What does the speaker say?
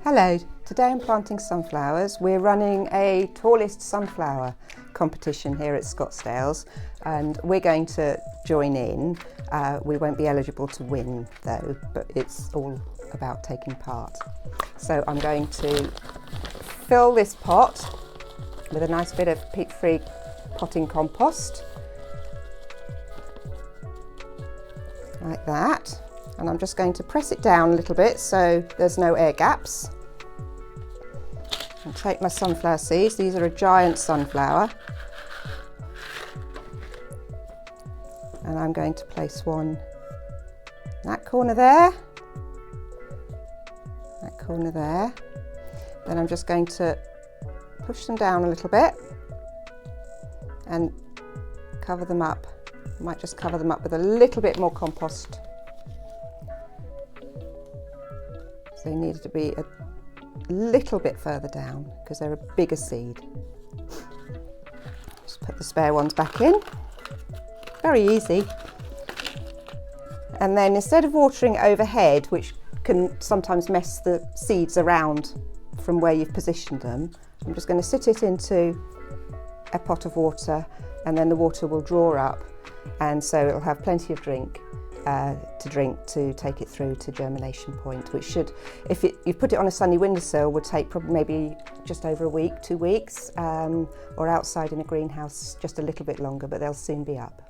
Hello, today I'm planting sunflowers. We're running a tallest sunflower competition here at Scotsdales and we're going to join in. We won't be eligible to win though, but it's all about taking part. So I'm going to fill this pot with a nice bit of peat-free potting compost, like that. And I'm just going to press it down a little bit so there's no air gaps. And take my sunflower seeds. These are a giant sunflower. And I'm going to place one in that corner there, that corner there. Then I'm just going to push them down a little bit and cover them up. I might just cover them up with a little bit more compost. They needed to be a little bit further down because they're a bigger seed. Just put the spare ones back in. Very easy. And then instead of watering overhead, which can sometimes mess the seeds around from where you've positioned them, I'm just going to sit it into a pot of water, and then the water will draw up, and so it'll have plenty of drink to take it through to germination point, which should, if you put it on a sunny windowsill, would take probably maybe just over a week, 2 weeks, or outside in a greenhouse just a little bit longer, but they'll soon be up.